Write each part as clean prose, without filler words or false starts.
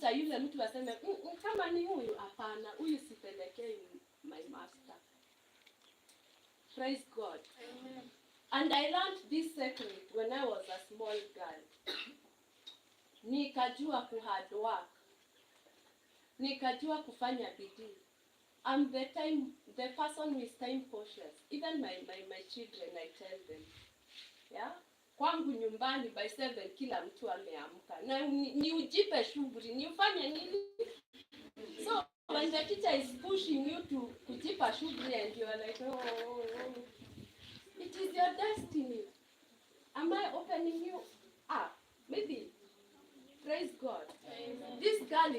master, yule mtu aseme kama ni huyu, hapana, huyu sipelekei my master. Praise God. Amen. And I learned this secret when I was a small girl. Nikajua kuhard work. Nikajua kufanya bidii. I'm the person who is time cautious. Even my children, I tell them. Yeah? Kwangu nyumbani by 7 kila mtu ameamka. Na ni ujipe shughuli, ni ufanye nini? So when the teacher is pushing you to kujipa shughuli and you are like, oh, it is your destiny. Am I opening you up? Maybe. Praise God. Amen. This girl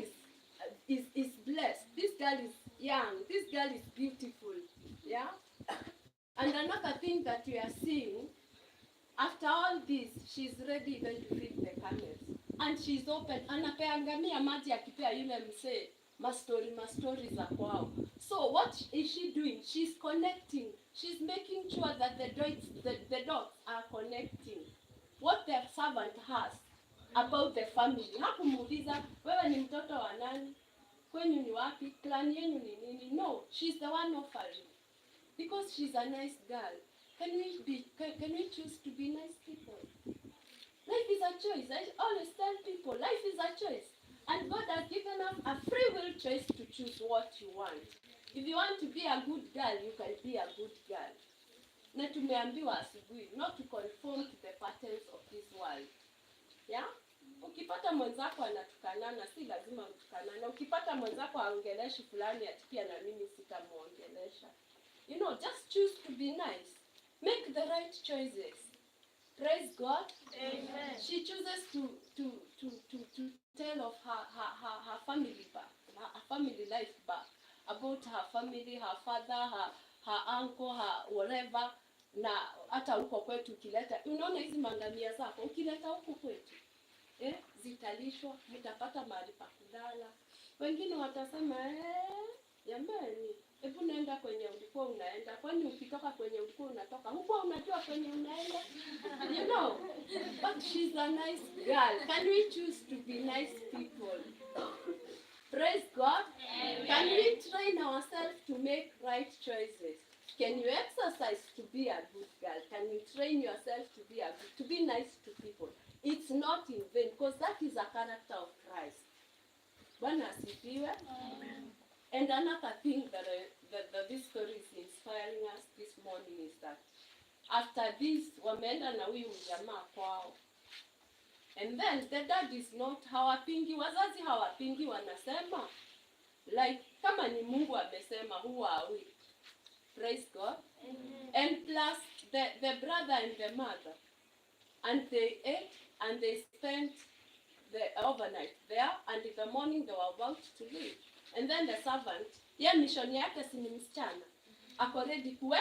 is blessed. This girl is young. This girl is beautiful. Yeah? And another thing that we are seeing, after all this, she's ready even to feed the camels. And she's open. Anapeangamia maji akipea yule msee mastori za kwao. So what is she doing? She's connecting. She's making sure that the dogs are connecting what their servant has about the family. Hakumuuliza wewe ni mtoto wa nani? Kwenyu ni wapi? Clan yenu ni nini? No, she's the one offering. Because she's a nice girl. Can we choose to be nice people? Life is a choice. I always tell people, life is a choice. And God has given us a free will choice to choose what you want. If you want to be a good girl, you can be a good girl. Na tumeambiwa asubuhi, not to conform to the patterns of this world. Yeah? Ukipata mwenzako anatukanana, si lazima mtukanana. Ukipata mwenzako aongeleshi fulani, ati pia na mimi sitamuongelesha. You know, just choose to be nice. Make the right choices. Praise God. Amen. She chooses to tell of her family back, her family life back, about her family, her father, her uncle, her whatever. Na hata huko kwetu ukileta, unaona hizi mangamia zako, ukileta huko kwetu, zitalishwa, mtapata mahali pa kulala. Wengine watasema, jamani, hebu naenda kwenye ulikuwa unaenda. Kwani ukitoka kwenye ulikuwa unatoka, huko unajua kwenye unaenda? You know, but she's a nice girl. Can we choose to be nice people? Praise God. Amen. Can we train ourselves to make right choices? Can you exercise to be a good girl? Can you train yourself to be nice to people? It's not in vain, because that is a character of Christ. Bwana asifiwe. And another thing that this story is inspiring us this morning is that after this, wameenda na huyu mjamaa kwao. And then the dad is not hawapingi, wazazi hawapingi, wanasema like kama ni Mungu amesema, who are we? Praise God. Amen. And plus the brother and the mother, and they ate and they spent the overnight there, and in the morning they were about to leave. And then the servant, ya mission yake si ni msichana, ako ready kuwe,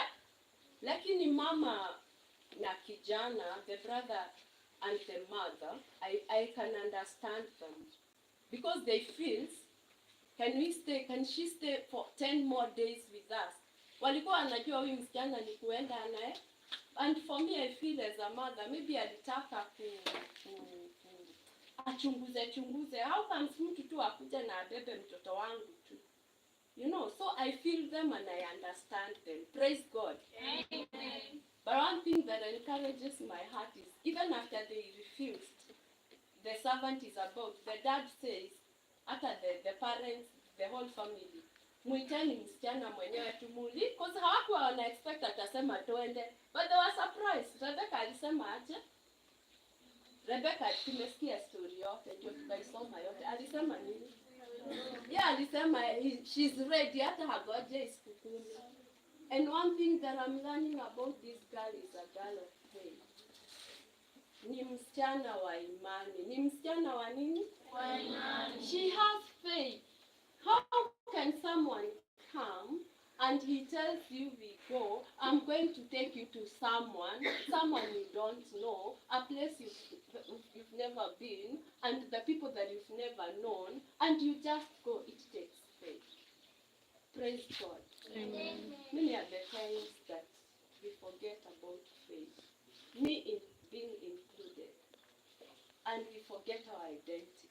lakini mama na kijana, the brother and the mother, I can understand them, because they feel, can she stay for 10 more days with us? Walikuwa anajua huyu msichana ni kuenda naye. And for me, I feel as a mother, maybe alitaka achunguze. How comes mtu tu akuja na abebe mtoto wangu tu? You know, so I feel them and I understand them. Praise God. Amen. But one thing that encourages my heart is, even after they refused, the servant is about, the dad says, after the parents, the whole family, muiteni msichana mwenyewe tumuli, because hawakuwa wana expect atasema twende, but they were surprised. Rebecca alisema aje? Rebecca, tumesikia story yote, ndio tukaisoma yote. Alisema nini? Yeah, alisema she's ready, hata hagoje siku 10. And one thing that I'm learning about this girl is a girl of faith. Ni msichana wa imani. Ni msichana wa nini? Wa imani. She has faith. How can someone come and he tells you, we go, I'm going to take you to someone you don't know, a place you've never been, and the people that you've never known, and you just go. It takes faith. Praise God. Amen. Many are the times that we forget about faith, me being included, and we forget our identity.